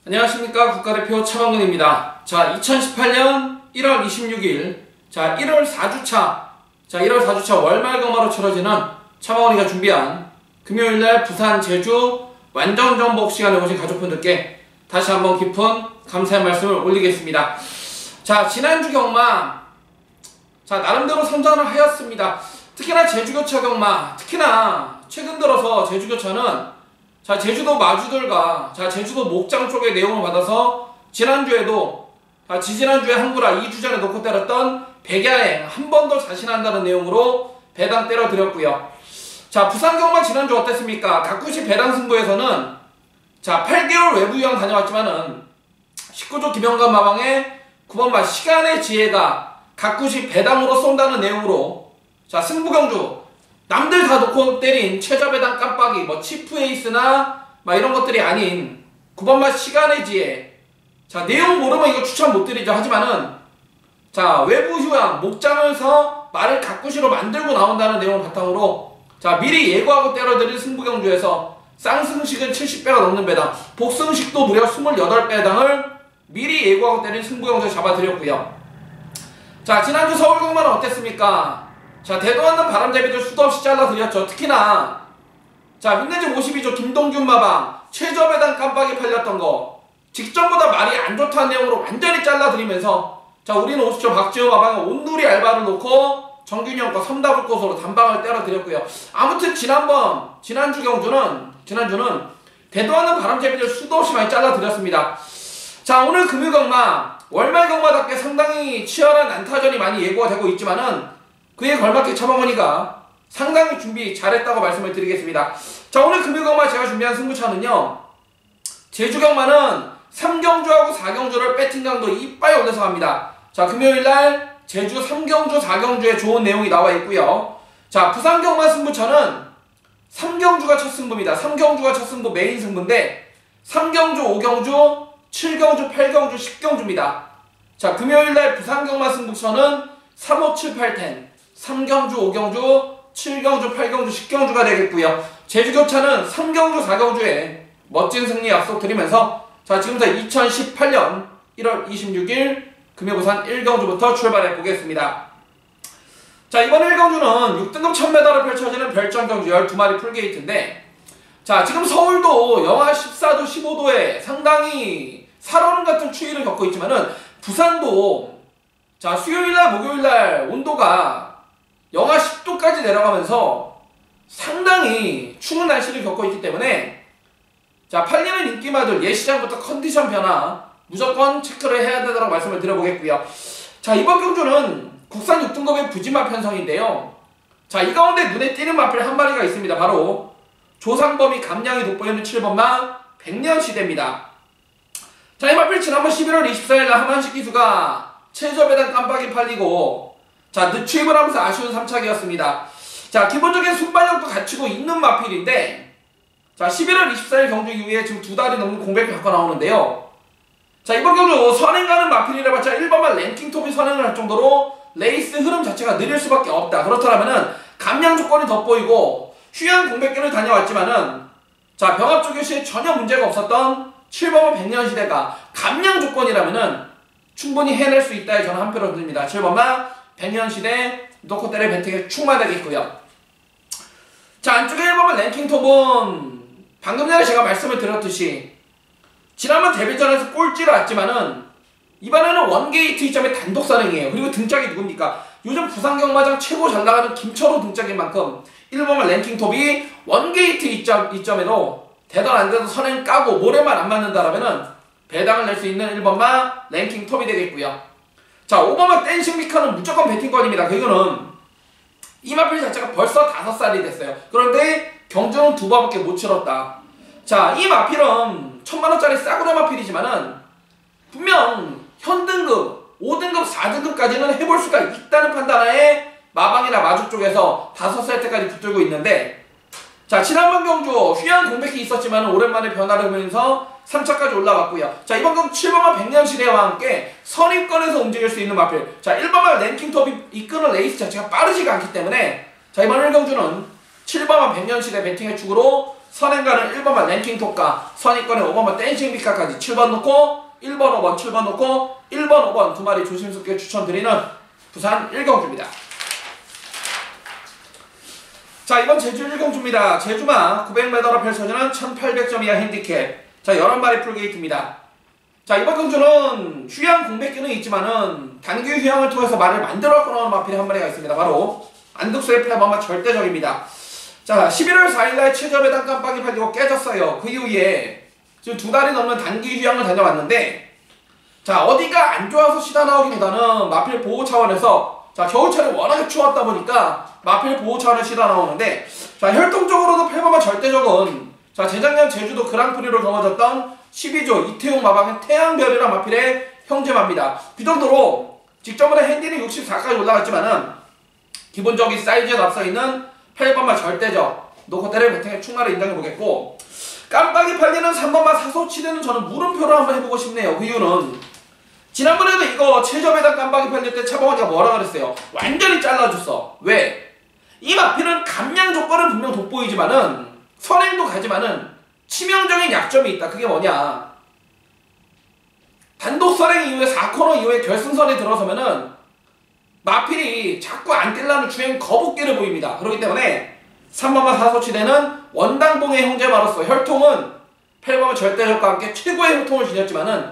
안녕하십니까. 국가대표 차범근입니다. 자, 2018년 1월 26일, 자, 1월 4주차 월말검화로 치러지는 차범근이가 준비한 금요일날 부산, 제주 완전정복 시간에 오신 가족분들께 다시 한번 깊은 감사의 말씀을 올리겠습니다. 자, 지난주 경마, 자, 나름대로 선전을 하였습니다. 특히나 제주교차 경마, 특히나 최근 들어서 제주교차는 자, 제주도 마주들과 제주도 목장 쪽의 내용을 받아서 지난주에도 지지난주에 한구라 2주 전에 놓고 때렸던 백야행 한 번 더 자신한다는 내용으로 배당 때려드렸고요. 자, 부산경마 지난주 어땠습니까? 가꾸시 배당 승부에서는 자, 8개월 외부유학 다녀왔지만은 19조 김영관 마방의 9번마 시간의 지혜가 가꾸시 배당으로 쏜다는 내용으로 자, 승부경주 남들 다 놓고 때린 최저배당 깜빡이 치프에이스나 이런 것들이 아닌 9번마 시간의 지혜. 자, 내용 모르면 이거 추천 못 드리죠. 하지만은 자, 외부 휴양 목장에서 말을 가꾸시로 만들고 나온다는 내용을 바탕으로 자, 미리 예고하고 때려드린 승부경주에서 쌍승식은 70배가 넘는 배당, 복승식도 무려 28배당을 미리 예고하고 때린 승부경주에 잡아드렸고요. 자, 지난주 서울경마는 어땠습니까? 자, 대도 않는 바람잡이들 수도 없이 잘라드렸죠. 특히나 자, 윈내지 52조 김동균 마방 최저배당 깜빡이 팔렸던 거 직전보다 말이 안 좋다는 내용으로 완전히 잘라드리면서 자, 우리는 50조 박지호 마방의 온누리 알바를 놓고 정균형과 섬다불꽃으로 단방을 때려드렸고요. 아무튼 지난주 경주는 대도 않는 바람잡이들 수도 없이 많이 잘라드렸습니다. 자, 오늘 금요경마 월말경마답게 상당히 치열한 난타전이 많이 예고가 되고 있지만은 그에 걸맞게 차범근이가 상당히 준비 잘했다고 말씀을 드리겠습니다. 자, 오늘 금요경마 제가 준비한 승부차는요, 제주경마는 3경주하고 4경주를 배팅 강도 이빠이 올려서 갑니다. 자, 금요일날 제주 3경주 4경주에 좋은 내용이 나와 있고요. 자, 부산경마 승부차는 3경주가 첫 승부입니다. 3경주가 첫 승부 메인 승부인데 3경주, 5경주, 7경주, 8경주, 10경주입니다. 자, 금요일날 부산경마 승부차는 3, 5, 7, 8, 10 3경주, 5경주, 7경주, 8경주, 10경주가 되겠고요. 제주교차는 3경주, 4경주에 멋진 승리 약속드리면서 자, 지금부터 2018년 1월 26일 금요부산 1경주부터 출발해 보겠습니다. 자, 이번 1경주는 6등급 1000m로 펼쳐지는 별정경주 12마리 풀게이트인데 자, 지금 서울도 영하 14도, 15도에 상당히 살얼음 같은 추위를 겪고 있지만은 부산도 자, 수요일날, 목요일날 온도가 영하 10도까지 내려가면서 상당히 추운 날씨를 겪고 있기 때문에 자, 팔리는 인기마들 예시장부터 컨디션 변화 무조건 체크를 해야 된다고 말씀을 드려보겠고요. 자, 이번 경주는 국산 6등급의 부지마 편성인데요. 자, 이 가운데 눈에 띄는 마필 한 마리가 있습니다. 바로 조상범이 감량이 돋보이는 7번마 백년시대입니다. 자, 이 마필 지난번 11월 24일날 하만식 기수가 최저배당 깜빡이 팔리고 자, 늦추입을 하면서 아쉬운 3착이었습니다. 자, 기본적인 순발력도 갖추고 있는 마필인데 자, 11월 24일 경주 이후에 지금 2달이 넘는 공백을 갖고 나오는데요. 자, 이번 경주 선행 가는 마필이라봤자 1번만 랭킹톱이 선행을 할 정도로 레이스 흐름 자체가 느릴 수밖에 없다. 그렇다면은 감량 조건이 돋보이고 휴양 공백기를 다녀왔지만은 자, 병합조교 시에 전혀 문제가 없었던 7번만 백년시대가 감량 조건이라면은 충분히 해낼 수 있다에 저는 한 표를 드립니다. 7번만 백년시대 놓고 때려 배팅에 충만하겠고요. 자, 안쪽에 1번만 랭킹톱은 방금 전에 제가 말씀을 드렸듯이 지난번 데뷔전에서 꼴찌를 왔지만은 이번에는 원게이트 2점의 단독 선행이에요. 그리고 등짝이 누굽니까? 요즘 부산경마장 최고 잘 나가는 김철호 등짝인 만큼 1번만 랭킹톱이 원게이트 2점에도 되던 안 돼도 선행 까고 모래만 안 맞는다라면은 배당을 낼 수 있는 1번만 랭킹톱이 되겠고요. 자, 5번만 댄싱미카는 무조건 배팅권입니다. 이거는 이 마필 자체가 벌써 5살이 됐어요. 그런데 경주는 2번밖에 못 치렀다. 자, 이 마필은 1000만원짜리 싸구려 마필이지만은 분명 현등급, 5등급, 4등급까지는 해볼 수가 있다는 판단하에 마방이나 마주 쪽에서 5살 때까지 붙들고 있는데 자, 지난번 경주 휴양 공백이 있었지만 오랜만에 변화를 보면서 3차까지 올라왔고요. 자, 이번 경주 7번만 백년시대와 함께 선입권에서 움직일 수 있는 마필. 자, 1번만 랭킹톱이 이끄는 레이스 자체가 빠르지가 않기 때문에 자, 이번 1경주는 7번만 백년시대 배팅의 축으로 선행가는 1번만 랭킹 톱가, 선입권에 5번만 댄싱 빛가까지 7번 놓고 1번, 5번, 7번 놓고 1번, 5번 두 마리 조심스럽게 추천드리는 부산 1경주입니다. 자, 이번 제주 1경주입니다. 제주마 900m로 펼쳐지는 1800점 이하 핸디캡. 자, 11마리 풀게이트입니다. 자, 이번 경주는 휴양 공백기는 있지만은 단기 휴양을 통해서 말을 만들어 끊어오는 마필이 한 마리가 있습니다. 바로 안덕수의 플레버마 절대적입니다. 자, 11월 4일날 최저배당 깜빡이 팔리고 깨졌어요. 그 이후에 지금 2달이 넘는 단기 휴양을 다녀왔는데, 자, 어디가 안 좋아서 시다 나오기보다는 마필 보호 차원에서, 자, 겨울철에 워낙에 추웠다 보니까 마필 보호 차원에 시다 나오는데, 자, 혈통적으로도 플레버마 절대적은, 자, 재작년 제주도 그랑프리로 경어졌던 12조 이태용 마방의 태양별이란 마필의 형제마입니다. 그 정도로 직전보다 핸디는 64까지 올라갔지만은 기본적인 사이즈에 앞서 있는 플레버마 절대적 노코테를 배팅의 충마를 인정해보겠고, 깜빡이 팔리는 3번마 사소치대는 저는 물음표로 한번 해보고 싶네요. 그 이유는 지난번에도 이거 최저배당 깜빡이 팔릴 때 차범원이가 뭐라 그랬어요? 완전히 잘라줬어. 왜? 이 마필은 감량 조건은 분명 돋보이지만은 선행도 가지만은 치명적인 약점이 있다. 그게 뭐냐? 단독 선행 이후에 4코너 이후에 결승선에 들어서면은 마필이 자꾸 안 뛸라는 주행 거북기를 보입니다. 그렇기 때문에 3번마 사소치대는 원당봉의 형제마로서 혈통은 플레버마 절대적과 함께 최고의 혈통을 지녔지만은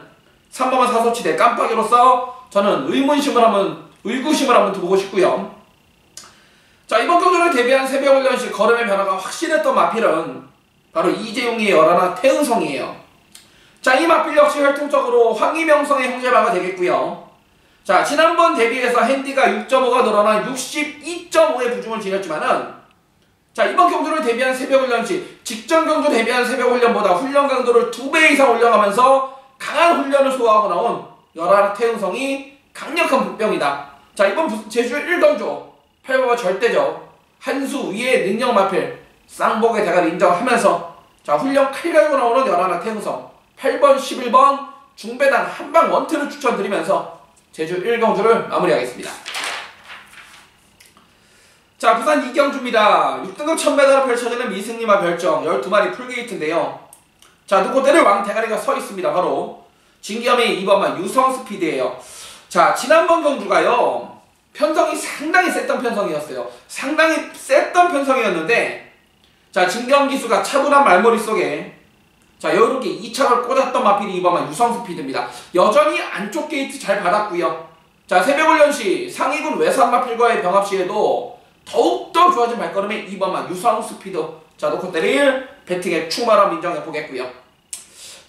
3번마 사소치대 깜빡이로서 저는 의구심을 한번 두고 싶고요. 자, 이번 경주를 대비한 새벽훈련시 걸음의 변화가 확실했던 마필은 바로 이재용의 열하나 태은성이에요. 자, 이 마필 역시 혈통적으로 황희명성의 형제마가 되겠고요. 자, 지난번 대비해서 핸디가 6.5가 늘어난 62.5의 부중을 지녔지만은, 자, 이번 경주를 대비한 새벽훈련 시 직전 경주 대비한 새벽훈련보다 훈련 강도를 2배 이상 올려가면서 강한 훈련을 소화하고 나온 열하나 태응성이 강력한 북병이다. 자, 이번 제주 1경주 플레버마 절대적 한수 위의 능력 마필 쌍복의 대가를 인정하면서, 자, 훈련 칼 갈고 나오는 열하나 태응성 8번, 11번 중배당 한방 원트를 추천드리면서 제주 1경주를 마무리하겠습니다. 자, 부산 2경주입니다. 6등급 1000m로 펼쳐지는 미승리마 별정 12마리 풀게이트인데요. 자, 누코대를 왕 대가리가 서 있습니다. 바로 진기염이 2번만 유성스피드예요. 자, 지난번 경주가요, 편성이 상당히 셌던 편성이었어요. 상당히 셌던 편성이었는데, 자, 진기염기수가 차분한 말머리 속에, 자, 여유롭게 2착을 꽂았던 마필이 2번만 유성스피드입니다. 여전히 안쪽 게이트 잘 받았고요. 자, 새벽훈련 시 상위군 외산 마필과의 병합 시에도 더욱더 좋아진 발걸음의 2번만 유성스피드. 자, 노코테를 배팅의 충만함 인정해보겠고요.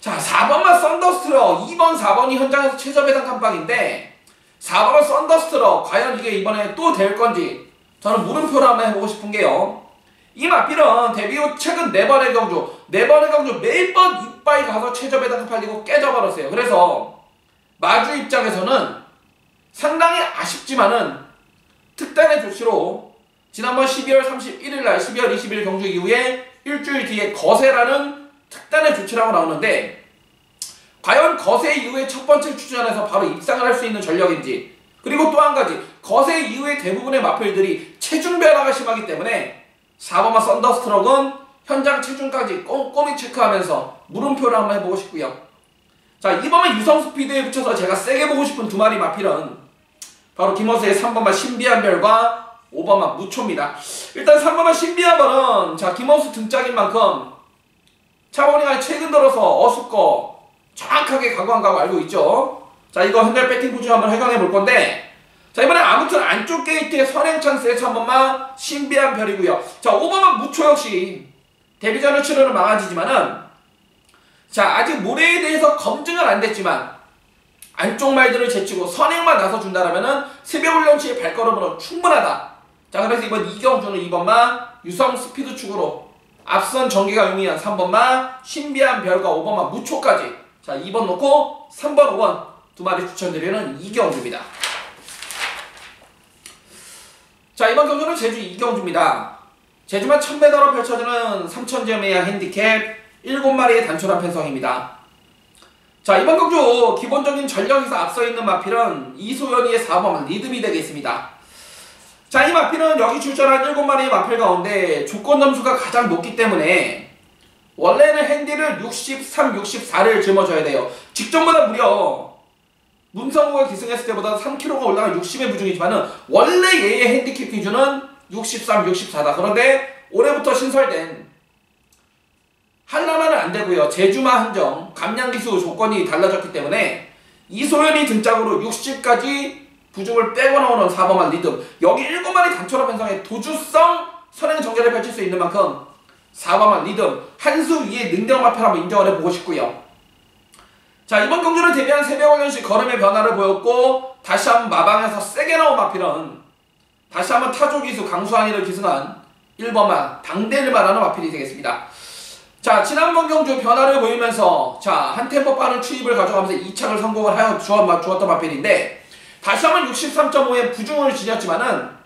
자, 4번만 썬더스트러 2번, 4번이 현장에서 최저배당 깜빡인데 4번은 썬더스트러 과연 이게 이번에 또 될 건지 저는 물음표를 한번 해보고 싶은 게요, 이 마필은 데뷔 후 최근 4번의 경주 매번 이빠이 가서 최저배당 팔리고 깨져버렸어요. 그래서 마주 입장에서는 상당히 아쉽지만은 특단의 조치로 지난번 12월 31일날 12월 20일 경주 이후에 일주일 뒤에 거세라는 특단의 조치라고 나오는데, 과연 거세 이후에 첫 번째 출전에서 바로 입상을 할 수 있는 전력인지, 그리고 또 한 가지 거세 이후에 대부분의 마필들이 체중 변화가 심하기 때문에 4번마 썬더스트럭은 현장 체중까지 꼼꼼히 체크하면서 물음표를 한번 해보고 싶고요. 자, 2번마 유성스피드에 붙여서 제가 세게 보고 싶은 두 마리 마필은 바로 김호수의 3번마 신비한별과 5번마 무초입니다. 일단 3번마 신비한별은, 자, 김호수 등짝인 만큼 차범이가 최근 들어서 어수거 정확하게 각오한 거 알고 있죠. 자, 이거 현대 배팅 포즈 한번 해강해 볼 건데, 자, 이번에 아무튼 안쪽 게이트의 선행 찬스에 3번마 신비한 별이고요. 자, 5번마 무초 역시 데뷔전을 치르는 망아지지만은, 자, 아직 모래에 대해서 검증은 안 됐지만 안쪽 말들을 제치고 선행만 나서준다라면은 새벽훈련치의 발걸음으로 충분하다. 자, 그래서 이번 2경주는 2번마 유성 스피드 축으로 앞선 전개가 용이한 3번마 신비한 별과 5번마 무초까지, 자, 2번 놓고 3번, 5번 두 마리 추천드리는 2경주입니다. 자, 이번 경주는 제주 2경주입니다. 제주만 1000m로 펼쳐지는 3000점 이하 핸디캡 7마리의 단촐한 편성입니다. 자, 이번 경주 기본적인 전력에서 앞서 있는 마필은 이소연이의 4번 리듬이 되겠습니다. 자, 이 마필은 여기 출전한 7마리의 마필 가운데 조건 점수가 가장 높기 때문에 원래는 핸디를 63, 64를 짊어져야 돼요. 직전보다 무려 문성구가 기승했을 때보다 3kg가 올라간 60의 부중이지만은 원래 얘의 핸디캡 기준은 63, 64다. 그런데 올해부터 신설된 한라만은 안 되고요. 제주마 한정, 감량기수 조건이 달라졌기 때문에 이소연이 등짝으로 60까지 부중을 빼고 나오는 4번만 리듬. 여기 7마리 단초라 편성의 도주성 선행 정제를 펼칠 수 있는 만큼 4번만 리듬. 한 수 위에 능력 마필 한번 인정을 해보고 싶고요. 자, 이번 경주를 대비한 새벽훈련시 걸음의 변화를 보였고 다시 한번 마방에서 세게 나온 마필은 다시 한번 타조기수 강수환이를 기승한 1번만 당대를 말하는 마필이 되겠습니다. 자, 지난번 경주 변화를 보이면서 자, 한 템포 빠른 추입을 가져가면서 2착을 성공을 하여 주었던 마필인데 다시 한번 63.5의 부중을 지녔지만은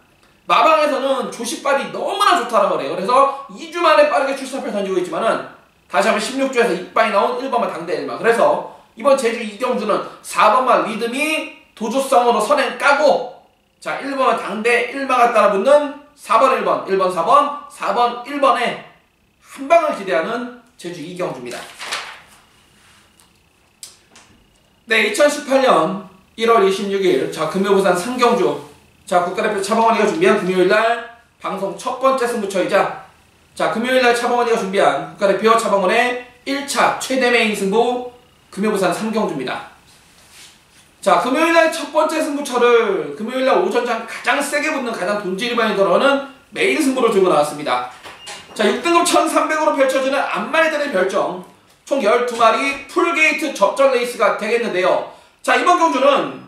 마방에서는 조시발이 너무나 좋다는 거래요. 그래서 2주 만에 빠르게 출사표를 던지고 있지만은 다시 한번 16주에서 이빠이 나온 1번만 당대 1마. 그래서 이번 제주 이경주는 4번만 리듬이 도주성으로 선행 까고 자, 1번만 당대 1마가 따라붙는 4번 1번, 1번 4번, 4번 1번에 한방을 기대하는 제주 이경주입니다. 네, 2018년 1월 26일 자, 금요 부산 상경주 자, 국가대표 차범원이가 준비한 금요일날 방송 첫 번째 승부처이자 자, 금요일날 차범원이가 준비한 국가대표 차범원의 1차 최대 메인 승부 금요 부산 상경주입니다. 자, 금요일날 첫 번째 승부처를 금요일날 오전장 가장 세게 붙는 가장 돈지리 많이 들어오는 메인 승부로 들고 나왔습니다. 자, 6등급 1300으로 펼쳐지는 앞마리들의 별정 총 12마리 풀게이트 접전 레이스가 되겠는데요. 자, 이번 경주는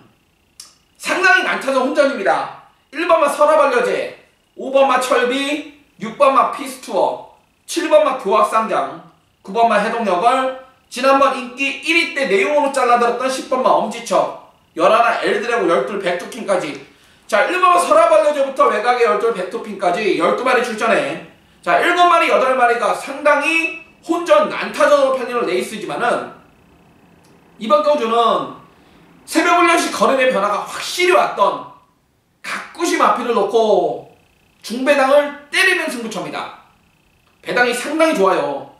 상당히 난타전 혼전입니다. 1번마 설화반려제, 5번마 철비, 6번마 피스투어, 7번마 교학상장, 9번마 해동여걸, 지난번 인기 1위 때 내용으로 잘라들었던 10번마 엄지척, 11 엘드래곤 12 백토킹까지 자, 1번마 설화반려제부터 외곽의 12 백토킹까지 12마리 출전해 자, 7마리, 8마리가 상당히 혼전 난타전으로 편리는 레이스지만은 이번 경주는 새벽훈련시 걸음의 변화가 확실히 왔던 각구시 마필을 놓고 중배당을 때리는 승부처입니다. 배당이 상당히 좋아요.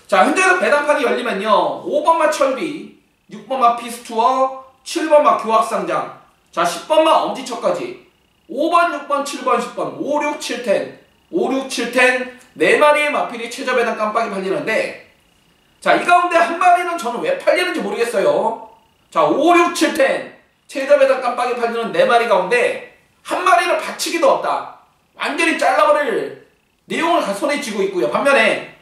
자, 현재는 배당판이 열리면요 5번마 철비, 6번마 피스투어, 7번마 교학상장 자, 10번마 엄지척까지 5번, 6번, 7번, 10번 5, 6, 7텐 5, 6, 7텐 4마리의 마필이 최저 배당 깜빡이 팔리는데 자, 이 가운데 한 마리는 저는 왜 팔리는지 모르겠어요. 자, 5, 6, 7텐 최저 배당 깜빡이 팔리는 4마리 가운데 한 마리는 받치기도 없다. 완전히 잘라버릴 내용을 손에 쥐고 있고요. 반면에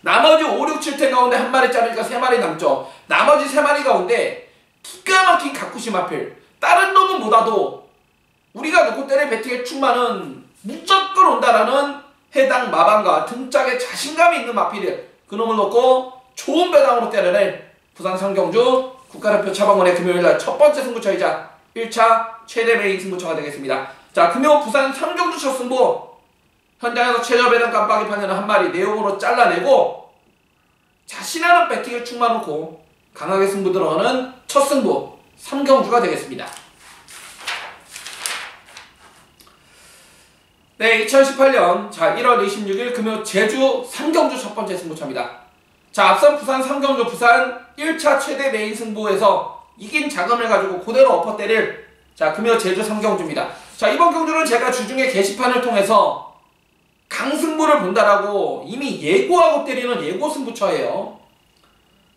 나머지 5, 6, 7텐 가운데 한 마리 자르니까 3마리 남죠. 나머지 3마리 가운데 기가 막힌 가쿠시 마필 다른 놈은 못와도 우리가 놓고 때릴 배팅의 충만은 무조건 온다라는 해당 마방과 등짝에 자신감이 있는 마필을 그놈을 놓고 좋은 배당으로 때려낼 부산 상경주 국가대표 차범원의 금요일날 첫 번째 승부처이자 1차 최대 메인 승부처가 되겠습니다. 자, 금요 부산 상경주 첫 승부 현장에서 최저 배당 깜빡이 판내는 한 마리 내용으로 잘라내고 자신하는 배팅을 충만 놓고 강하게 승부 들어가는 첫 승부 상경주가 되겠습니다. 네, 2018년 자 1월 26일 금요 제주 상경주 첫 번째 승부처입니다. 자, 앞선 부산 상경주 부산 1차 최대 메인 승부에서 이긴 자금을 가지고 그대로 엎어 때릴 자 금요 제주 상경주입니다. 자, 이번 경주는 제가 주중에 게시판을 통해서 강승부를 본다라고 이미 예고하고 때리는 예고 승부처예요.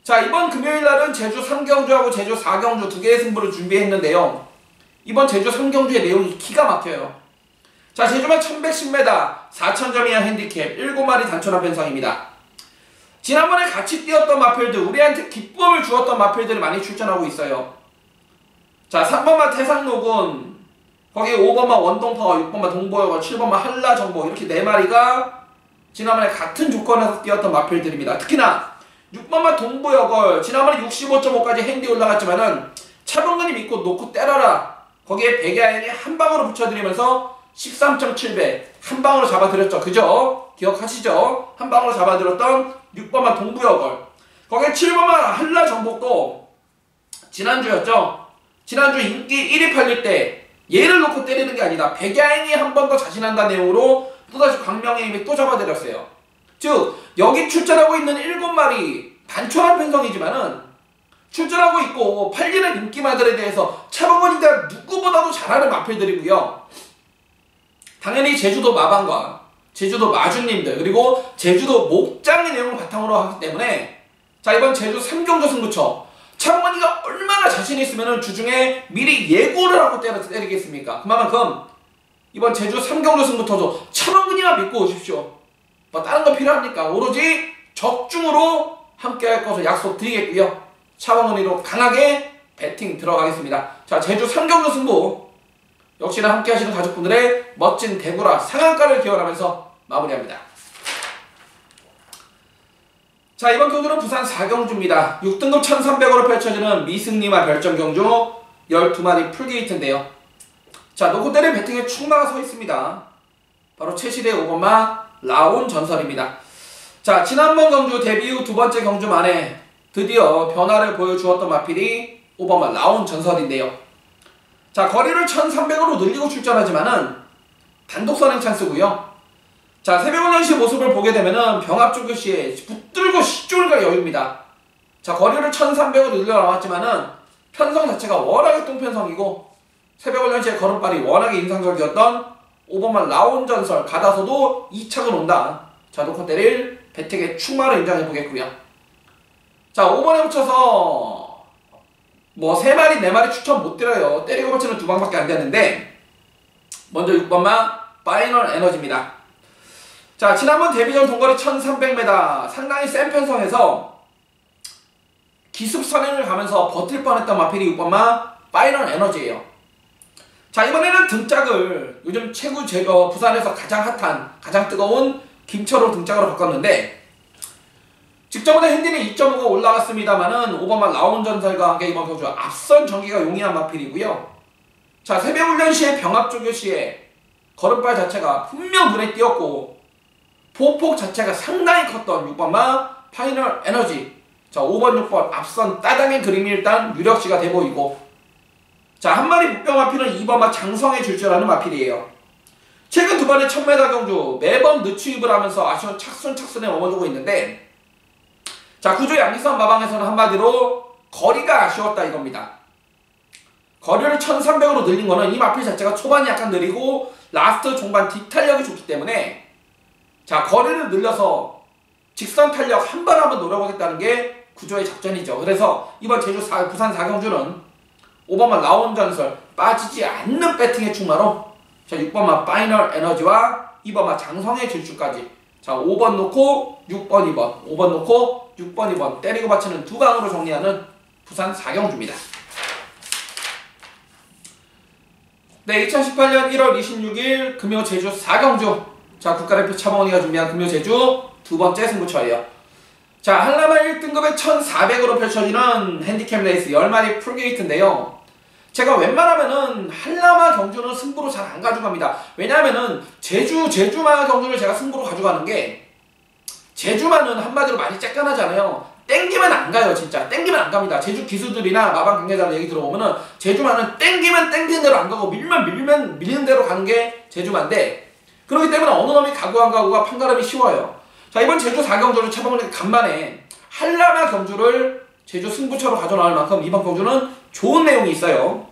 자, 이번 금요일날은 제주 상경주하고 제주 사경주 두 개의 승부를 준비했는데요. 이번 제주 상경주의 내용이 기가 막혀요. 자, 제주만 1110m 4000점 이하 핸디캡 7마리 단촐한 변상입니다. 지난번에 같이 뛰었던 마필들 우리한테 기쁨을 주었던 마필들이 많이 출전하고 있어요. 자, 3번마 태상노군 거기 5번마 원동파워 6번마 동보여거 7번마 한라정보 이렇게 4마리가 지난번에 같은 조건에서 뛰었던 마필들입니다. 특히나 6번마 동보여걸 지난번에 65.5까지 핸디 올라갔지만은 차범근이 믿고 놓고 때려라 거기에 백야인이 한 방으로 붙여드리면서 13.7배 한 방으로 잡아드렸죠. 그죠? 기억하시죠? 한 방으로 잡아드렸던 6번만 동부여걸 거기에 7번만 한라정복도 지난주였죠. 지난주 인기 1위 팔릴 때 얘를 놓고 때리는 게 아니다. 백야인이 한 번 더 자신한다 내용으로 또다시 광명의 힘이 또 잡아드렸어요. 즉 여기 출전하고 있는 7마리 단촐한 편성이지만은 출전하고 있고 팔리는 인기마들에 대해서 차범근이가 누구보다도 잘하는 마필들이고요. 당연히 제주도 마방과 제주도 마주님들 그리고 제주도 목장의 내용을 바탕으로 하기 때문에 자 이번 제주 3경주 승부처 차범근이가 얼마나 자신 있으면 주중에 미리 예고를 하고 때리겠습니까? 그만큼 이번 제주 3경주 승부처도 차범근이만 믿고 오십시오. 뭐 다른 거 필요합니까? 오로지 적중으로 함께 할 것을 약속드리겠고요. 차범근이로 강하게 배팅 들어가겠습니다. 자 제주 3경주 승부 역시나 함께 하시는 가족분들의 멋진 대구라 상한가를 기원하면서 마무리합니다. 자 이번 경주는 부산 4경주입니다. 6등급 1300으로 펼쳐지는 미승리마 별정경주 12마리 풀게이트인데요. 자 놓고 때린 배팅에 충마가 서 있습니다. 바로 최시대 5번마 라온 전설입니다. 자 지난번 경주 데뷔 후 두 번째 경주 만에 드디어 변화를 보여주었던 마필이 5번마 라온 전설인데요. 자 거리를 1300으로 늘리고 출전하지만은 단독 선행 찬스고요. 자 새벽훈련시 모습을 보게 되면은 병합조교 시에 붙들고 시줄과 여유입니다. 자 거리를 1300으로 늘려 나왔지만은 편성 자체가 워낙에 똥편성이고 새벽훈련시의 걸음발이 워낙에 인상적이었던 5번만 라온 전설 가다서도 2착을 온다. 자 놓고 때릴 배택의 충마를 인정해 보겠고요. 자 5번에 붙여서 뭐 3마리 4마리 추천 못 드려요. 때리고 받치는 2방밖에 안 되는데 먼저 6번마 파이널 에너지입니다. 자 지난번 데뷔전 동거리 1300m 상당히 센 편성에서 기습 선행을 가면서 버틸 뻔했던 마필이 6번마 파이널 에너지예요. 자 이번에는 등짝을 요즘 최고 부산에서 가장 핫한 가장 뜨거운 김철호 등짝으로 바꿨는데 직전보다 핸디는 2.5가 올라갔습니다만은 5번마 라온 전설과 함께 이번 경주 앞선 전기가 용이한 마필이고요. 자 새벽훈련 시에 병합조교 시에 걸음발 자체가 분명 눈에 띄었고 보폭 자체가 상당히 컸던 6번마 파이널 에너지. 자 5번 6번 앞선 따당의 그림이 일단 유력시가 돼 보이고 자 한 마리 목병 마필은 2번마 장성에 줄줄하는 마필이에요. 최근 2번의 1000m 경주 매번 늦추입을 하면서 아쉬운 착순에 머물고 있는데 자 구조 양기선 마방에서는 한마디로 거리가 아쉬웠다 이겁니다. 거리를 1300으로 늘린 거는 이 마필 자체가 초반이 약간 느리고 라스트 종반 뒷탄력이 좋기 때문에 자 거리를 늘려서 직선 탄력 한 번 한번 노려보겠다는 게 구조의 작전이죠. 그래서 이번 부산 4경주는 5번마 라온 전설 빠지지 않는 배팅의 충마로 자 6번마 파이널 에너지와 2번마 장성의 질주까지 자 5번 놓고 6번 2번 5번 놓고 6번 2번 때리고 받치는 2강으로 정리하는 부산 4경주입니다. 네 2018년 1월 26일 금요 제주 4경주 자 국가대표 차범근이가 준비한 금요 제주 두 번째 승부처예요. 자 한라마 1등급의 1400으로 펼쳐지는 핸디캡 레이스 10마리 풀게이트인데요. 제가 웬만하면은 한라마 경주는 승부로 잘 안 가져갑니다. 왜냐하면은 제주마 경주를 제가 승부로 가져가는 게 제주마는 한마디로 많이 쬐깐하잖아요. 땡기면 안 가요. 진짜 땡기면 안 갑니다. 제주 기수들이나 마방 관계자들 얘기 들어보면은 제주마는 땡기면 땡기는 대로 안 가고 밀면 밀리는 대로 가는 게 제주마인데 그렇기 때문에 어느 놈이 가고 안 가고가 판가름이 쉬워요. 자 이번 제주 4경주를 차범근이 간만에 한라마 경주를 제주 승부처로 가져나올 만큼 이번 경주는 좋은 내용이 있어요.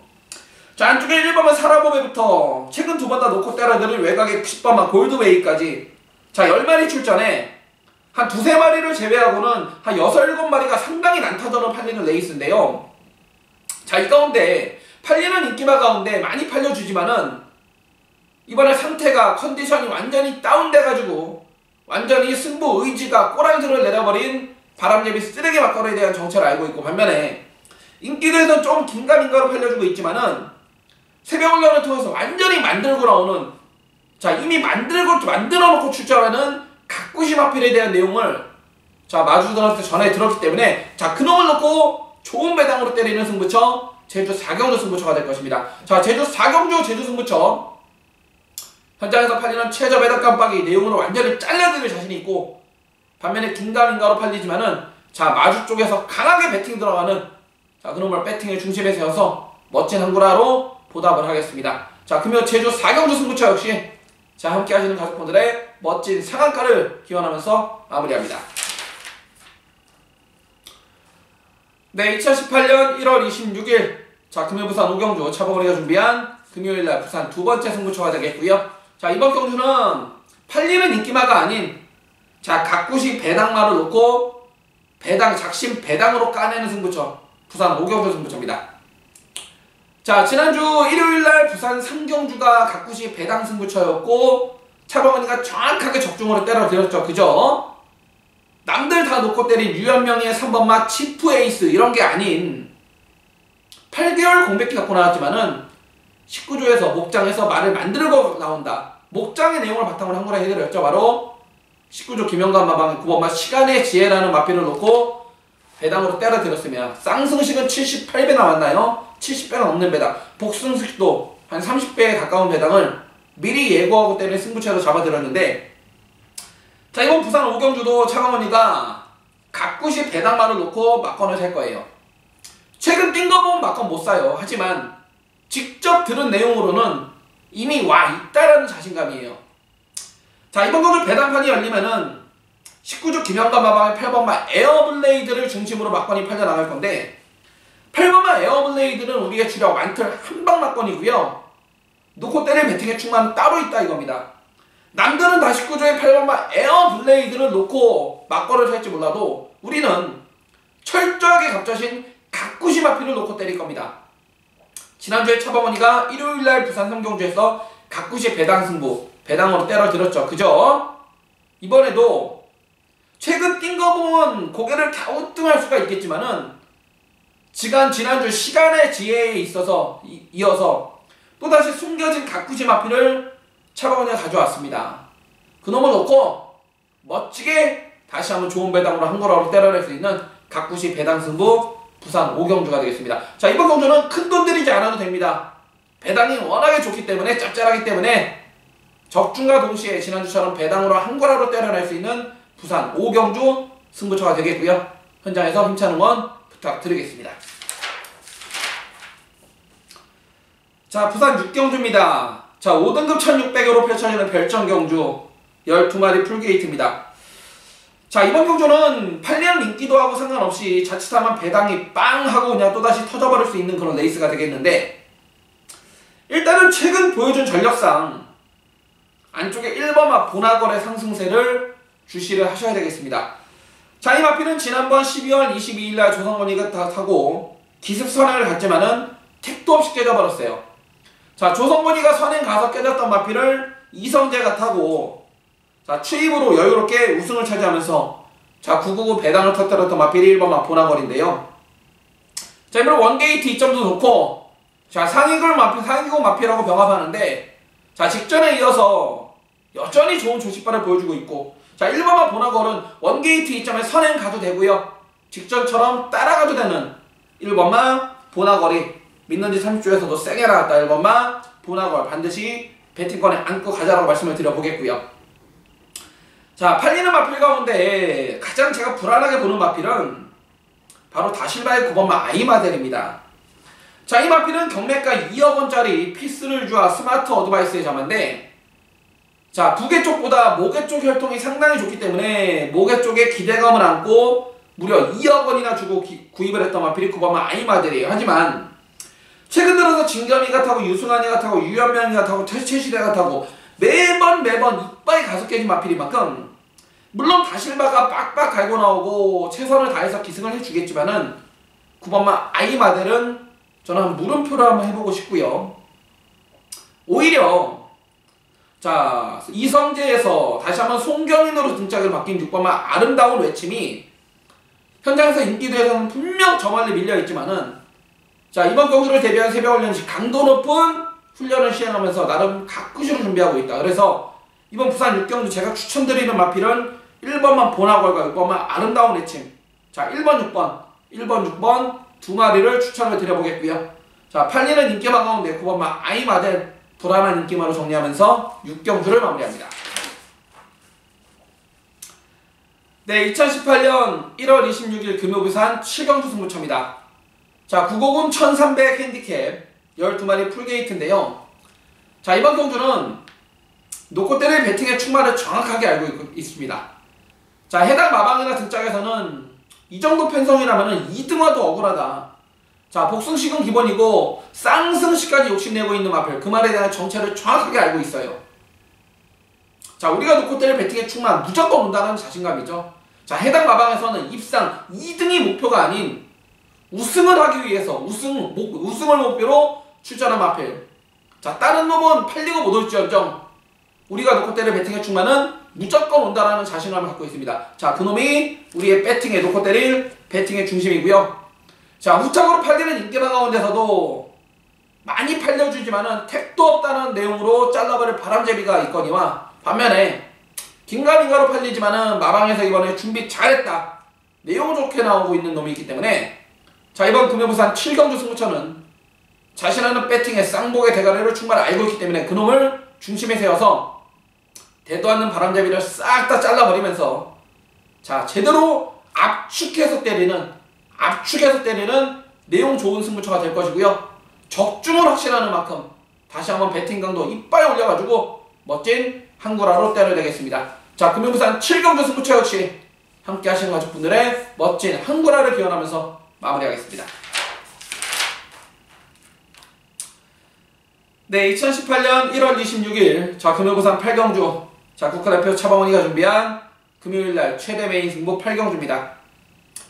자 안쪽에 1번만 사라보배부터 최근 2번 다 놓고 때려드는 외곽의 10번만 골드웨이까지 자 10마리 출전에 한 2~3마리를 제외하고는 한 6, 7마리가 상당히 난타전으로 팔리는 레이스인데요. 자 이 가운데 팔리는 인기마 가운데 많이 팔려주지만은 이번에 상태가 컨디션이 완전히 다운돼가지고 완전히 승부 의지가 꼬랑지를 내려버린 바람예비 쓰레기 막걸리에 대한 정체를 알고 있고 반면에 인기도에서는 좀 긴가민가로 팔려주고 있지만은 새벽훈련을 통해서 완전히 만들고 나오는 자 이미 만들어놓고 출전하는 각구시 마필에 대한 내용을 자 마주들한테 전해 들었기 때문에 자 그놈을 놓고 좋은 배당으로 때리는 승부처 제주 4경주 승부처가 될 것입니다. 자 제주 4경주 제주 승부처 현장에서 팔리는 최저 배당 깜빡이 내용으로 완전히 잘라드릴 자신이 있고 반면에 긴가민가로 팔리지만은 자 마주 쪽에서 강하게 배팅 들어가는 자 그놈을 배팅의 중심에 세워서 멋진 한구라로 보답을 하겠습니다. 자 금요 제주 4경주 승부처 역시 자, 함께 하시는 가족분들의 멋진 상한가를 기원하면서 마무리합니다. 네, 2018년 1월 26일 자, 금요 부산 오경주 차범원이가 준비한 금요일날 부산 두 번째 승부처가 되겠고요. 자, 이번 경주는 팔리는 인기마가 아닌 자, 각구시 배당마를 놓고 배당, 작심 배당으로 까내는 승부처 부산 오경주 승부처입니다. 자, 지난주 일요일날 부산 3경주가 각구시 배당 승부처였고 차범원이가 정확하게 적중으로 때려드렸죠. 그죠? 남들 다 놓고 때린 유연명의 3번마 치프 에이스 이런 게 아닌 8개월 공백기 갖고 나왔지만은 19조에서 목장에서 말을 만들고 나온다. 목장의 내용을 바탕으로 한 거라 해드렸죠. 바로 19조 김영관 마방의 9번마 시간의 지혜라는 마필을 놓고 배당으로 때려드렸으면 쌍승식은 78배 나왔나요? 70배가 넘는 배당, 복승식도 한 30배에 가까운 배당을 미리 예고하고 때린 승부처로 잡아들였는데 자, 이번 부산 오경주도 차범원이가 각구시 배당마를 놓고 막건을 살 거예요. 최근 뛴 거 보면 막건 못 사요. 하지만 직접 들은 내용으로는 이미 와 있다라는 자신감이에요. 자, 이번 경주 배당판이 열리면은 19조 김영관 마방의 8번마 에어블레이드를 중심으로 막건이 팔려나갈 건데 8번마 에어블레이드는 우리의 주력 완틀 한방 막건이고요. 놓고 때릴 배팅의 충만 따로 있다 이겁니다. 남들은 다 19조의 8번마 에어블레이드를 놓고 막건을 살지 몰라도 우리는 철저하게 값져신 각구시 마필을 놓고 때릴 겁니다. 지난주에 차범원이가 일요일날 부산 3경주에서 각구시 배당 승부 배당으로 때려들었죠. 그죠? 이번에도 최근 뛴 거 보면 고개를 갸우뚱할 수가 있겠지만은 지난주 시간의 지혜에 있어서 이어서 또다시 숨겨진 각구시 마필을 차범원이가 가져왔습니다. 그놈을 놓고 멋지게 다시 한번 좋은 배당으로 한 거라고 때려낼 수 있는 각구시 배당 승부 부산 오경주가 되겠습니다. 자, 이번 경주는 큰돈 들이지 않아도 됩니다. 배당이 워낙에 좋기 때문에 짭짤하기 때문에 적중과 동시에 지난주처럼 배당으로 한 거라로 때려낼 수 있는 부산 오경주 승부처가 되겠고요. 현장에서 힘찬 응원 부탁드리겠습니다. 자, 부산 6경주입니다. 자, 5등급 1600으로 펼쳐지는 별정경주 12마리 풀게이트입니다. 자, 이번 경주는 팔리는 인기도하고 상관없이 자칫하면 배당이 빵 하고 그냥 또다시 터져버릴 수 있는 그런 레이스가 되겠는데 일단은 최근 보여준 전력상 안쪽에 1번마 보나걸의 상승세를 주시를 하셔야 되겠습니다. 자, 이 마필은 지난번 12월 22일날 조성건이가 타고 기습 선행을 갔지만은 택도 없이 깨져버렸어요. 자, 조성건이가 선행 가서 깨졌던 마필을 이성재가 타고 자, 추입으로 여유롭게 우승을 차지하면서 자, 999 배당을 터뜨렸던 마필이 1번마 보나걸인데요. 자, 이번에 원게이트 2점도 좋고 자, 상위급 마필하고 병합하는데 자, 직전에 이어서 여전히 좋은 조식발을 보여주고 있고 자, 1번마 보나걸은 원게이트 2점에 선행 가도 되고요. 직전처럼 따라가도 되는 1번마 보나걸이 믿는지 30조에서도 세게 나왔다. 1번마 보나걸 반드시 배팅권에 안고 가자라고 말씀을 드려보겠고요. 자, 팔리는 마필 가운데 가장 제가 불안하게 보는 마필은 바로 다실바의 9번마 아이마델입니다. 자, 이 마필은 경매가 2억원짜리 피스를주와 스마트 어드바이스의 자마인데 자, 부계 쪽보다 모계 쪽 혈통이 상당히 좋기 때문에 모계 쪽에 기대감을 안고 무려 2억원이나 주고 구입을 했던 마필이 9번마 아이마델이에요. 하지만 최근 들어서 진겸이가 타고 유승환이가 타고 유연명이가 타고 최시대가 타고 매번 이빨이 가속해진 마필인 만큼 물론 다실바가 빡빡 갈고 나오고 최선을 다해서 기승을 해주겠지만은 9번마 아이마델은 저는 한 물음표를 한번 해보고 싶고요. 오히려 자, 이성재에서 다시 한번 송경인으로 등짝을 바뀐 6번마 아름다운 외침이 현장에서 인기도에서는 분명 저 멀리 밀려있지만은 자, 이번 경주를 대비한 새벽훈련시 강도 높은 훈련을 시행하면서 나름 각구시로 준비하고 있다. 그래서 이번 부산 6경주 제가 추천드리는 마필은 1번만 보나걸과 6번만 아름다운 외침 자, 1번 6번 두 마리를 추천을 드려보겠고요. 자, 팔리는 인기마 가운데 9번마 아이마델 불안한 인기마로 정리하면서 6경주를 마무리합니다. 네, 2018년 1월 26일 금요부산 7경주 승부처입니다. 자, 9곡은 1300 핸디캡 12마리 풀게이트인데요. 자, 이번 경주는 놓고 때릴 배팅의 축마를 정확하게 알고 있습니다. 자, 해당 마방이나 등짝에서는 이 정도 편성이라면 2등화도 억울하다. 자, 복승식은 기본이고 쌍승식까지 욕심내고 있는 마필, 그 말에 대한 정체를 정확하게 알고 있어요. 자, 우리가 놓고 때릴 배팅의 축마 무조건 온다는 자신감이죠. 자, 해당 마방에서는 입상 2등이 목표가 아닌 우승을 하기 위해서 우승을 목표로 출전한 마필. 자, 다른 놈은 팔리고 못 올지언정 우리가 놓고 때릴 배팅의 축마는 무조건 온다라는 자신감을 갖고 있습니다. 자, 그놈이 우리의 배팅에 놓고 때릴 배팅의 중심이고요. 자, 후착으로 팔리는 인기방 가운데서도 많이 팔려주지만은 택도 없다는 내용으로 잘라버릴 바람잡이가 있거니와, 반면에 긴가민가로 팔리지만은 마방에서 이번에 준비 잘했다, 내용 좋게 나오고 있는 놈이 있기 때문에, 자, 이번 금요부산 7경주 승부처는 자신하는 배팅의 쌍복의 대가리를 충분히 알고 있기 때문에 그놈을 중심에 세워서 대도 않는 바람잡이를 싹 다 잘라버리면서, 자, 제대로 압축해서 때리는 내용 좋은 승부처가 될 것이고요. 적중을 확신하는 만큼 다시 한번 배팅 강도 이빨 올려가지고 멋진 한구라로 때려야 되겠습니다. 자, 금요부산 7경주 승부처 역시 함께 하시는 가족분들의 멋진 한구라를 기원하면서 마무리하겠습니다. 네, 2018년 1월 26일 자, 금요부산 8경주, 자, 국가대표 차범원이가 준비한 금요일날 최대 메인 승부 8경주입니다.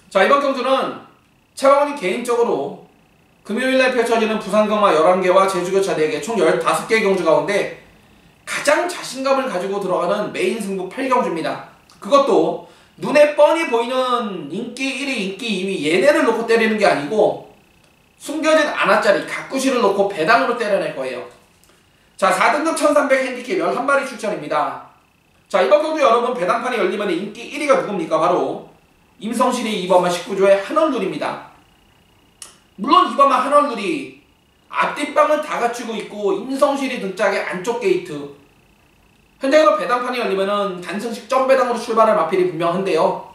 자, 이번 경주는 차범원이 개인적으로 금요일날 펼쳐지는 부산경마 11개와 제주교차 4개 총 15개의 경주 가운데 가장 자신감을 가지고 들어가는 메인 승부 8경주입니다. 그것도 눈에 뻔히 보이는 인기 1위, 인기 2위 얘네를 놓고 때리는 게 아니고 숨겨진 아나짜리 가꾸시를 놓고 배당으로 때려낼 거예요. 자, 4등급 1300 핸디캡 11마리 출전입니다. 자, 이번 경주 여러분 배당판이 열리면 인기 1위가 누굽니까? 바로 임성실이 2번마 19조의 한얼누리입니다. 물론 2번마 한얼누리 앞뒷방은 다 갖추고 있고 임성실이 등짝의 안쪽 게이트, 현장에서 배당판이 열리면은 단승식 점배당으로 출발할 마필이 분명한데요.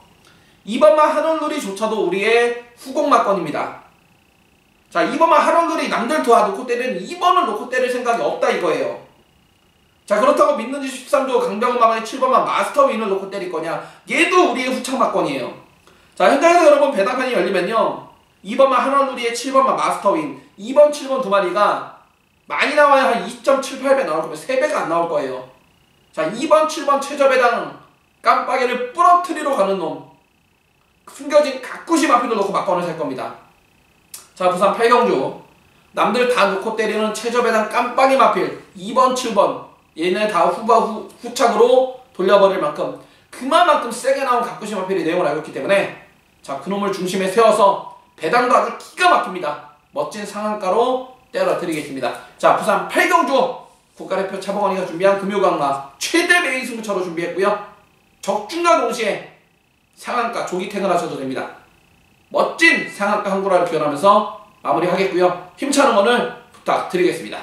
2번마 한얼누리조차도 우리의 후공마건입니다. 자, 2번마 한얼누리 남들 다 놓고 때리는 2번을 놓고 때릴 생각이 없다 이거예요. 자, 그렇다고 믿는지 13조 강병훈 마방의 7번마 마스터윈을 놓고 때릴 거냐? 얘도 우리의 후착마건이에요. 자, 현장에서 여러분 배당판이 열리면요, 2번마 한얼누리의 7번마 마스터윈, 2번, 7번 두 마리가 많이 나와야 한 2.78배 나올 거면 3배가 안 나올 거예요. 자, 2번, 7번 최저배당 깜빡이를 부러뜨리러 가는 놈, 숨겨진 가꾸시 마필을 놓고 막건을 살 겁니다. 자, 부산 8경주 남들 다 놓고 때리는 최저배당 깜빡이 마필 2번, 7번 얘네 다 후착으로 돌려버릴 만큼 그만큼 세게 나온 가꾸시 마필이 내용을 알고 있기 때문에, 자, 그놈을 중심에 세워서 배당도 아주 기가 막힙니다. 멋진 상한가로 때려드리겠습니다. 자, 부산 8경주 국가대표 차범원이가 준비한 금요강마 최대 메인 승부처로 준비했고요. 적중과 동시에 상한가 조기 퇴근하셔도 됩니다. 멋진 상한가 한구라를 기원하면서 마무리하겠고요. 힘차는 오늘 부탁드리겠습니다.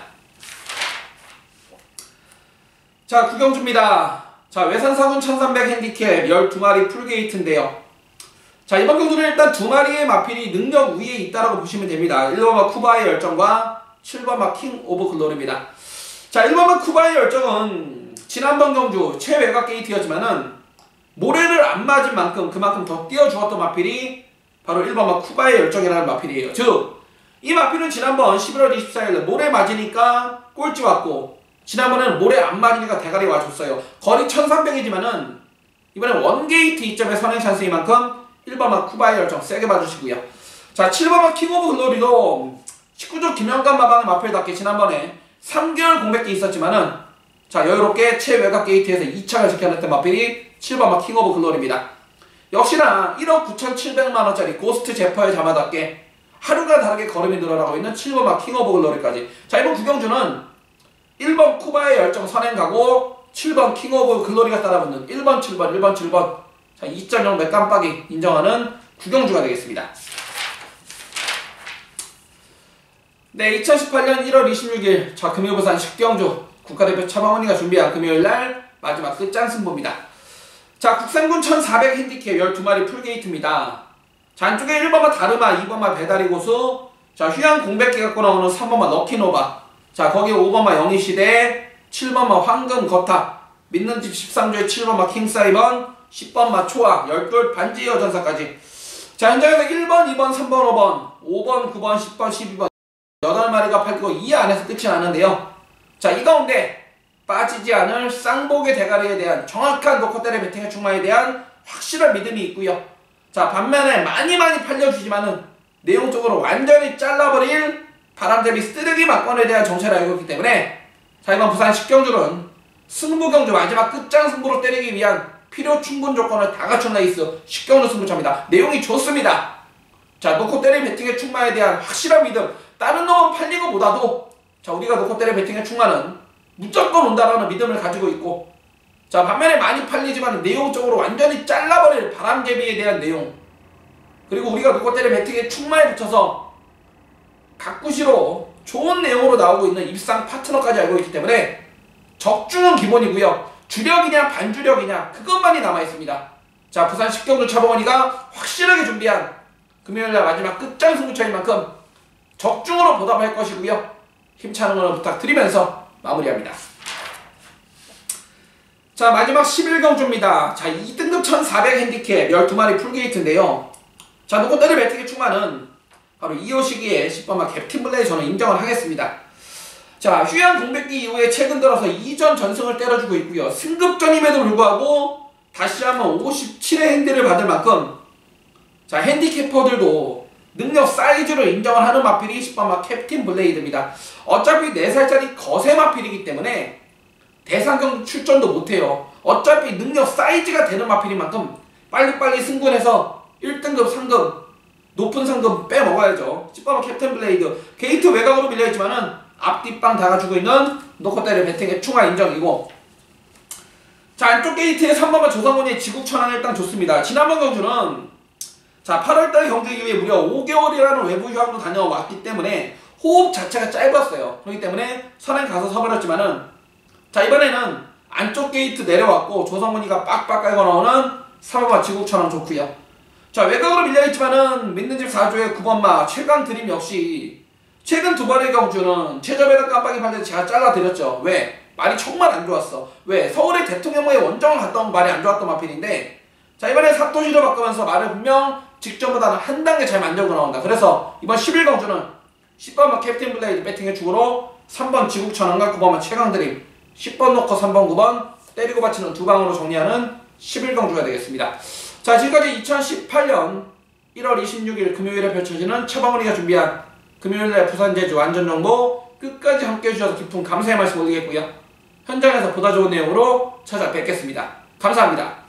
자, 구경주입니다. 자, 외산사군 1300 핸디캡 12마리 풀게이트인데요. 자, 이번 경주는 일단 두 마리의 마필이 능력 위에 있다라고 보시면 됩니다. 1번마 쿠바의 열정과 7번마 킹 오브 글로리입니다. 자, 1번마 쿠바의 열정은 지난번 경주 최외곽 게이트였지만은 모래를 안 맞은 만큼 그만큼 더 띄워주었던 마필이 바로 1번마 쿠바의 열정이라는 마필이에요. 즉, 이 마필은 지난번 11월 24일 모래 맞으니까 꼴찌 왔고, 지난번에는 모래 안 맞으니까 대가리 와줬어요. 거리 1300이지만은 이번엔 원게이트 이점의 선행 찬스인 만큼 1번마 쿠바의 열정 세게 봐주시고요. 자, 7번마 킹 오브 글로리도 19조 김영관 마방의 마필답게 지난번에 3개월 공백기 있었지만은, 자, 여유롭게 최외곽 게이트에서 2착을 지켜냈던 마필이 7번마 킹 오브 글로리입니다. 역시나 1억 9,700만원짜리 고스트 제퍼의 자마답게 하루가 다르게 걸음이 늘어나고 있는 7번마 킹 오브 글로리까지. 자, 이번 구경주는 1번 쿠바의 열정 선행가고 7번 킹 오브 글로리가 따라붙는 1번 7번 1번 7번, 자, 2.0 몇 깜빡이 인정하는 구경주가 되겠습니다. 네, 2018년 1월 26일 자, 금요부산 10경주 국가대표 차범원이가 준비한 금요일날 마지막 끝장 승부입니다. 자, 국산군 1400 핸디캡 12마리 풀게이트입니다. 자, 안쪽에 1번마 다르마, 2번마 배다리 고수, 자, 휴양 공백기 갖고 나오는 3번마 럭키노바, 자, 거기에 5번마 영희시대, 7번마 황금 거탑, 믿는 집 13조의 7번마 킹사이번, 10번마 초아, 10돌 반지 여전사까지. 자, 현장에서 1번, 2번, 3번, 5번, 5번, 9번, 10번, 12번 8마리가 팔리고 이 안에서 끝이 나는데요. 자, 이 가운데 빠지지 않을 쌍복의 대가리에 대한 정확한 노코테레 베팅의 충마에 대한 확실한 믿음이 있고요. 자, 반면에 많이 팔려주지만은 내용적으로 완전히 잘라버릴 바람잡이 쓰레기 막건에 대한 정체를 알고 있기 때문에 자, 이번 부산 10경주는 승부경주 마지막 끝장 승부로 때리기 위한 필요 충분 조건을 다 갖춘 레이스 10경주 승부차입니다. 내용이 좋습니다. 자, 노코테레 베팅의 충마에 대한 확실한 믿음, 다른 놈은 팔리고 보다도 자, 우리가 노코테레 베팅의 충마는 무조건 온다라는 믿음을 가지고 있고, 자, 반면에 많이 팔리지만 내용적으로 완전히 잘라버릴 바람개비에 대한 내용, 그리고 우리가 노코테레 베팅의 충마에 붙여서 각구시로 좋은 내용으로 나오고 있는 입상 파트너까지 알고 있기 때문에 적중은 기본이고요. 주력이냐 반주력이냐 그것만이 남아있습니다. 자, 부산 10경주 차범원이가 확실하게 준비한 금요일날 마지막 끝장 승부차인 만큼 적중으로 보답할 것이고요. 힘차는 걸 부탁드리면서 마무리합니다. 자, 마지막 11경주입니다. 자, 2등급 1400 핸디캡 12마리 풀게이트인데요. 자, 노코테레 베팅의 충마는 바로 이호시기에 10번마 캡틴 블레이 저는 인정을 하겠습니다. 자, 휴양 공백기 이후에 최근 들어서 2전 전승을 때려주고 있고요. 승급전임에도 불구하고 다시 한번 57의 핸디를 받을 만큼 자, 핸디캐퍼들도 능력 사이즈를 인정을 하는 마필이 10번마 캡틴 블레이드입니다. 어차피 4살짜리 거세 마필이기 때문에 대상경 출전도 못해요. 어차피 능력 사이즈가 되는 마필인 만큼 빨리빨리 승군해서 1등급 상금, 높은 상금 빼먹어야죠. 10번마 캡틴 블레이드 게이트 외곽으로 밀려있지만은 앞뒷방 다 가지고 있는 노코테레 베팅의 충마 인정이고, 자, 안쪽 게이트에 3번마 조상훈의 지국천왕 일단 좋습니다. 지난번 경주는 자, 8월달 경주 이후에 무려 5개월이라는 외부 휴학도 다녀왔기 때문에 호흡 자체가 짧았어요. 그렇기 때문에 선행 가서 서버렸지만은 자, 이번에는 안쪽 게이트 내려왔고 조성문이가 빡빡 깔고 나오는 3번마 지국천왕 좋고요. 자, 외곽으로 밀려있지만은 믿는 집 4조의 9번마 최강 드림 역시 최근 2번의 경주는 최저배당 깜빡이 팔 때 제가 잘라드렸죠. 왜? 말이 정말 안 좋았어. 왜? 서울의 대통령의 원정을 갔다 온 말이 안 좋았던 마필인데 자, 이번에 사토시를 바꾸면서 말을 분명 직전보다는 한 단계 잘 만들고 나온다. 그래서 이번 11경주는 10번마 캡틴 블레이드 배팅의 축으로 3번 지국천왕과 9번마 최강드림, 10번 놓고 3번 9번 때리고 받치는 두 방으로 정리하는 11경주가 되겠습니다. 자, 지금까지 2018년 1월 26일 금요일에 펼쳐지는 차범원이가 준비한 금요일날 부산 제주 안전정보 끝까지 함께 해주셔서 깊은 감사의 말씀 올리겠고요. 현장에서 보다 좋은 내용으로 찾아뵙겠습니다. 감사합니다.